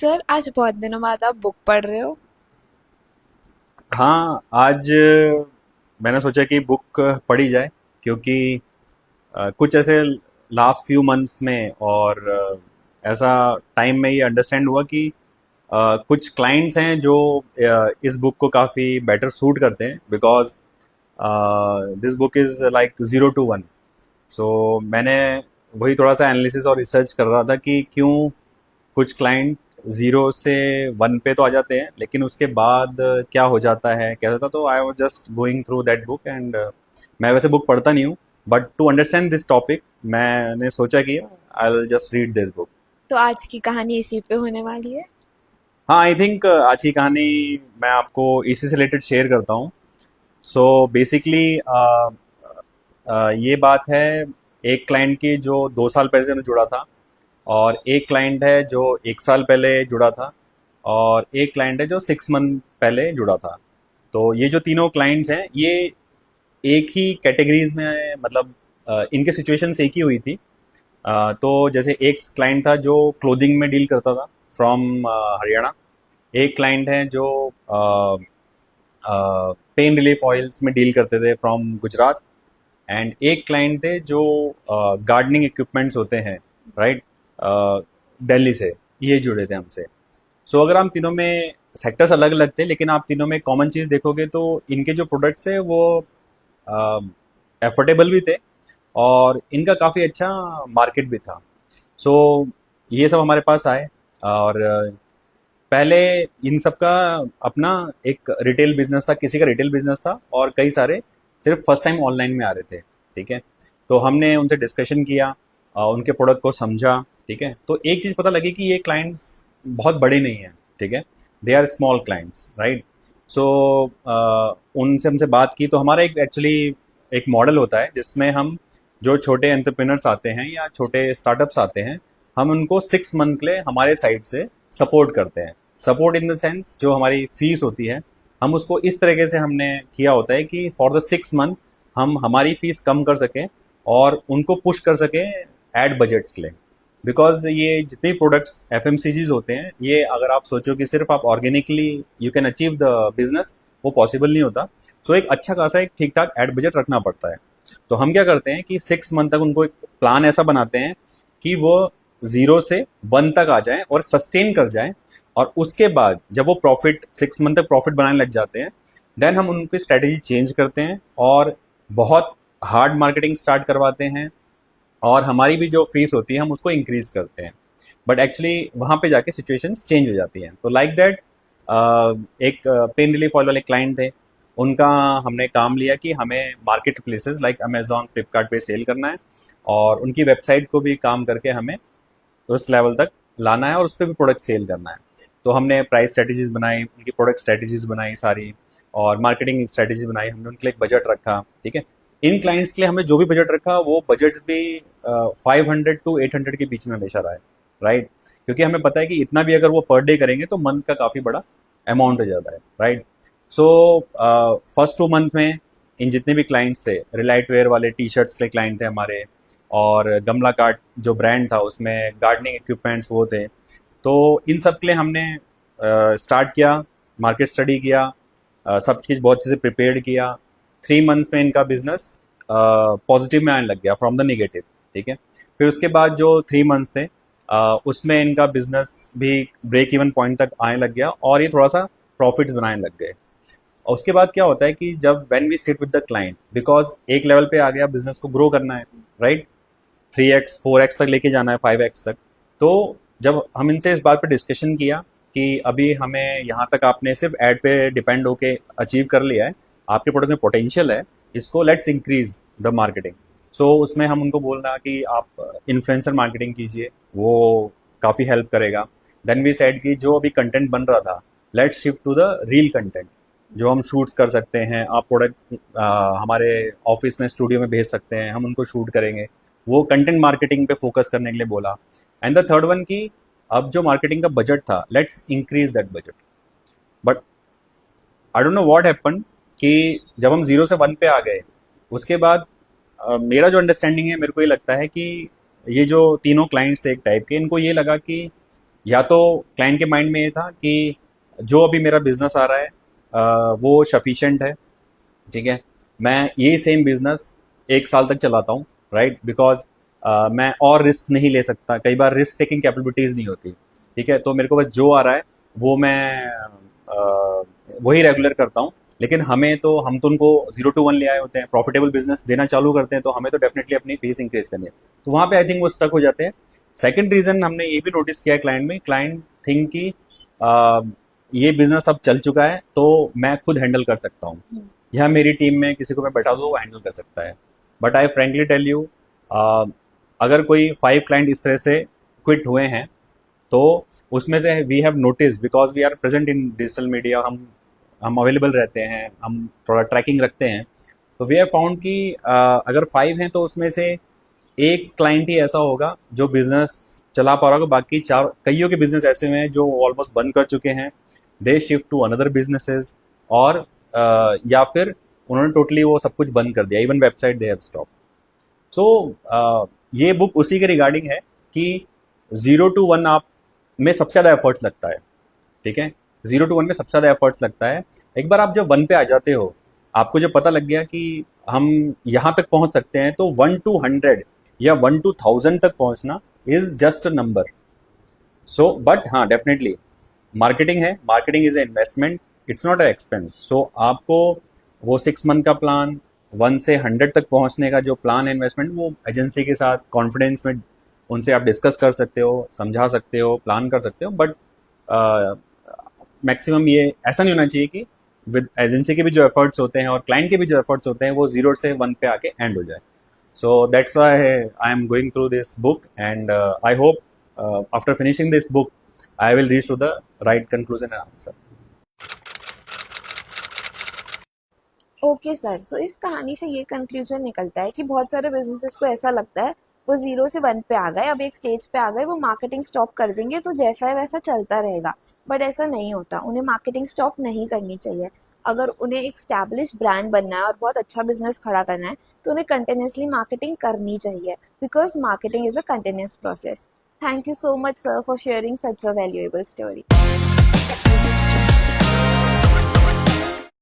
Sir आज बहुत दिनों बाद आप बुक पढ़ रहे हो। हाँ, आज मैंने सोचा कि बुक पढ़ी जाए क्योंकि कुछ ऐसे लास्ट फ्यू मंथ्स में और ऐसा टाइम में ये अंडरस्टैंड हुआ कि कुछ क्लाइंट्स हैं जो इस बुक को काफ़ी बेटर सूट करते हैं because this book is like 0 to 1। सो मैंने वही थोड़ा सा एनालिसिस और रिसर्च कर रहा था कि क्यों कुछ क्लाइंट 0 से 1 पे तो आ जाते हैं लेकिन उसके बाद क्या हो जाता है कैसा था। तो I was just going through that book and मैं वैसे बुक पढ़ता नहीं हूँ but to understand this topic मैंने सोचा कि I will just read this book. तो आज की कहानी इसी पे होने वाली है। हाँ, आई थिंक आज की कहानी मैं आपको इसी से रिलेटेड शेयर करता हूँ। सो बेसिकली ये बात है एक क्लाइंट की जो 2 साल पहले से जुड़ा था, और एक क्लाइंट है जो 1 साल पहले जुड़ा था, और एक क्लाइंट है जो 6 मंथ पहले जुड़ा था। तो ये जो तीनों क्लाइंट्स हैं ये एक ही कैटेगरीज में मतलब इनके सिचुएशंस एक ही हुई थी। तो जैसे एक क्लाइंट था जो क्लोथिंग में डील करता था फ्रॉम हरियाणा। एक क्लाइंट है जो पेन रिलीफ ऑयल्स में डील करते थे फ्रॉम गुजरात। एंड एक क्लाइंट थे जो गार्डनिंग इक्विपमेंट्स होते हैं, राइट, दिल्ली से, ये जुड़े थे हमसे। सो अगर हम तीनों में सेक्टर्स अलग अलग थे लेकिन आप तीनों में कॉमन चीज़ देखोगे तो इनके जो प्रोडक्ट्स है वो एफोर्डेबल भी थे और इनका काफ़ी अच्छा मार्केट भी था। सो ये सब हमारे पास आए, और पहले इन सब का अपना एक रिटेल बिजनेस था, किसी का रिटेल बिजनेस था और कई सारे सिर्फ फर्स्ट टाइम ऑनलाइन में आ रहे थे। ठीक है, तो हमने उनसे डिस्कशन किया, उनके प्रोडक्ट को समझा। ठीक है, तो एक चीज़ पता लगी कि ये क्लाइंट्स बहुत बड़े नहीं हैं। ठीक है, they are small clients, right. So उनसे हमसे बात की तो हमारा एक एक्चुअली एक मॉडल होता है जिसमें हम जो छोटे एंटरप्रेन्योर्स आते हैं या छोटे स्टार्टअप्स आते हैं, हम उनको 6 मंथ के लिए हमारे साइड से सपोर्ट करते हैं। सपोर्ट इन द सेंस जो हमारी फीस होती है हम उसको इस तरीके से हमने किया होता है कि फॉर द 6 मंथ हम हमारी फीस कम कर सकें और उनको पुश कर सकें एड बजट्स के लिए। बिकॉज ये जितने प्रोडक्ट्स एफ होते हैं, ये अगर आप सोचो कि सिर्फ आप organically you can achieve the business, वो पॉसिबल नहीं होता। सो एक अच्छा खासा एक ठीक ठाक एड बजट रखना पड़ता है। तो हम क्या करते हैं कि 6 मंथ तक उनको एक प्लान ऐसा बनाते हैं कि वो 0 से 1 तक आ जाएं और सस्टेन कर जाएं। और उसके बाद जब वो प्रॉफिट 6 मंथ तक प्रॉफिट बनाने लग जाते हैं, देन हम उनकी स्ट्रेटेजी चेंज करते हैं और बहुत हार्ड मार्केटिंग स्टार्ट करवाते हैं, और हमारी भी जो फीस होती है हम उसको इंक्रीज करते हैं। बट एक्चुअली वहाँ पे जाके सिचुएशंस चेंज हो जाती हैं। तो लाइक दैट एक पेन रिलीफ ऑयल वाले क्लाइंट थे, उनका हमने काम लिया कि हमें market places like Amazon, Flipkart पे सेल करना है, और उनकी वेबसाइट को भी काम करके हमें उस लेवल तक लाना है और उस पर भी प्रोडक्ट सेल करना है। तो हमने प्राइस स्ट्रेटजीज बनाई, उनकी प्रोडक्ट स्ट्रेटजीज बनाई सारी, और मार्केटिंग स्ट्रेटजी बनाई, हमने उनके लिए एक बजट रखा। ठीक है, इन क्लाइंट्स के लिए हमने जो भी बजट रखा वो बजट भी 500 to 800 के बीच में हमेशा रहा है, राइट। क्योंकि हमें पता है कि इतना भी अगर वो पर डे करेंगे तो मंथ का काफ़ी बड़ा अमाउंट हो जाता है, राइट। सो फर्स्ट 2 मंथ में इन जितने भी क्लाइंट्स थे, रिलाइट वेयर वाले टी शर्ट्स के क्लाइंट थे हमारे, और गमला कार्ट जो ब्रांड था उसमें गार्डनिंग इक्विपमेंट्स वो थे। तो इन सब के लिए हमने स्टार्ट किया, मार्केट स्टडी किया, सब चीज़ बहुत चीज़ें प्रिपेयर किया। 3 मंथ्स में इनका बिजनेस पॉजिटिव में आने लग गया फ्रॉम द नेगेटिव। ठीक है, फिर उसके बाद जो 3 मंथ्स थे उसमें इनका बिजनेस भी ब्रेक इवन पॉइंट तक आने लग गया और ये थोड़ा सा प्रॉफिट्स बनाने लग गए। और उसके बाद क्या होता है कि जब when we sit with the client, because एक लेवल पे आ गया, बिजनेस को ग्रो करना है, राइट, 3x 4x तक लेके जाना है, 5x तक। तो जब हम इनसे इस बात पे डिस्कशन किया कि अभी हमें यहाँ तक आपने सिर्फ ऐड पे डिपेंड होके अचीव कर लिया है, आपके प्रोडक्ट में पोटेंशियल है, इसको लेट्स इंक्रीज द मार्केटिंग। सो उसमें हम उनको बोलना कि आप इन्फ्लुएंसर मार्केटिंग कीजिए, वो काफ़ी हेल्प करेगा। देन वी सेड कि जो अभी कंटेंट बन रहा था, let's shift to the reel content, जो हम शूट्स कर सकते हैं। आप प्रोडक्ट हमारे ऑफिस में, स्टूडियो में भेज सकते हैं, हम उनको शूट करेंगे। वो कंटेंट मार्केटिंग पे फोकस करने के लिए बोला। एंड द थर्ड वन की अब जो मार्केटिंग का बजट था, let's increase that budget. But I don't know what happen कि जब हम 0 से 1 पे आ गए, उसके बाद मेरा जो अंडरस्टैंडिंग है, मेरे को ये लगता है कि ये जो तीनों क्लाइंट्स थे एक टाइप के, इनको ये लगा कि या तो क्लाइंट के माइंड में ये था कि जो अभी मेरा बिजनेस आ रहा है वो सफिशेंट है, ठीक है, मैं ये सेम बिजनेस 1 साल तक चलाता हूँ, राइट, बिकॉज मैं और रिस्क नहीं ले सकता, कई बार रिस्क टेकिंग कैपेबिलिटीज़ नहीं होती, ठीक है, तो मेरे को बस जो आ रहा है वो मैं वही रेगुलर करता हूँ। लेकिन हम तो उनको 0 to 1 ले आए होते हैं, प्रॉफिटेबल बिजनेस देना चालू करते हैं, तो हमें तो डेफिनेटली अपनी फीस इंक्रीज करनी है, तो वहाँ पे आई थिंक वो स्टक हो जाते हैं। सेकंड रीज़न हमने ये भी नोटिस किया है क्लाइंट में, क्लाइंट थिंक कि अ, ये बिजनेस अब चल चुका है तो मैं खुद हैंडल कर सकता हूँ, या मेरी टीम में किसी को मैं बैठा दूँ वो हैंडल कर सकता है। But I frankly tell you, अगर कोई 5 क्लाइंट इस तरह से क्विट हुए हैं तो उसमें से we have notice, because we are present in digital media, हम अवेलेबल रहते हैं, हम थोड़ा ट्रैकिंग रखते हैं, तो वी हैव फाउंड कि अगर 5 हैं तो उसमें से एक क्लाइंट ही ऐसा होगा जो बिजनेस चला पा रहा होगा, बाकी 4 कईयों के बिजनेस ऐसे हुए हैं जो ऑलमोस्ट बंद कर चुके हैं, they shift to another businesses, और या फिर उन्होंने टोटली वो सब कुछ बंद कर दिया, even website they have stop. So ये बुक उसी के रिगार्डिंग है कि 0 to 1 आप में सबसे ज़्यादा एफर्ट्स लगता है, ठीक है, 0 to 1 में सबसे ज़्यादा एफर्ट्स लगता है। एक बार आप जब 1 पे आ जाते हो, आपको जब पता लग गया कि हम यहाँ तक पहुँच सकते हैं, तो 1 to 100 या 1 to 1000 तक पहुँचना is just a number. So but हाँ, डेफिनेटली मार्केटिंग है, marketing is a investment, it's not a expense. So आपको वो 6 मंथ का प्लान, 1 से 100 तक पहुंचने का जो प्लान है इन्वेस्टमेंट, वो एजेंसी के साथ कॉन्फिडेंस में उनसे आप डिस्कस कर सकते हो, समझा सकते हो, प्लान कर सकते हो, बट मैक्सिमम ये ऐसा नहीं होना चाहिए कि विद एजेंसी के भी जो एफर्ट्स होते हैं और क्लाइंट के भी जो एफर्ट्स होते हैं वो 0 से 1 पे आके एंड हो जाए। So that's why I am going through this book, and I hope after finishing this book, I will reach to the right conclusion and answer. Okay sir, so इस कहानी से ये कंक्लूजन निकलता है कि बहुत सारे बिजनेसेस को ऐसा लगता है वो 0 से 1 पे आ गए, अब एक स्टेज पे आ गए, वो मार्केटिंग स्टॉप कर देंगे तो जैसा है वैसा चलता रहेगा। बट ऐसा नहीं होता, उन्हें मार्केटिंग स्टॉप नहीं करनी चाहिए। अगर उन्हें एक स्टैब्लिश ब्रांड बनना है और बहुत अच्छा बिजनेस खड़ा करना है तो उन्हें कंटिन्यूसली मार्केटिंग करनी चाहिए, because marketing is a continuous process. Thank you so much sir for sharing such a valuable story.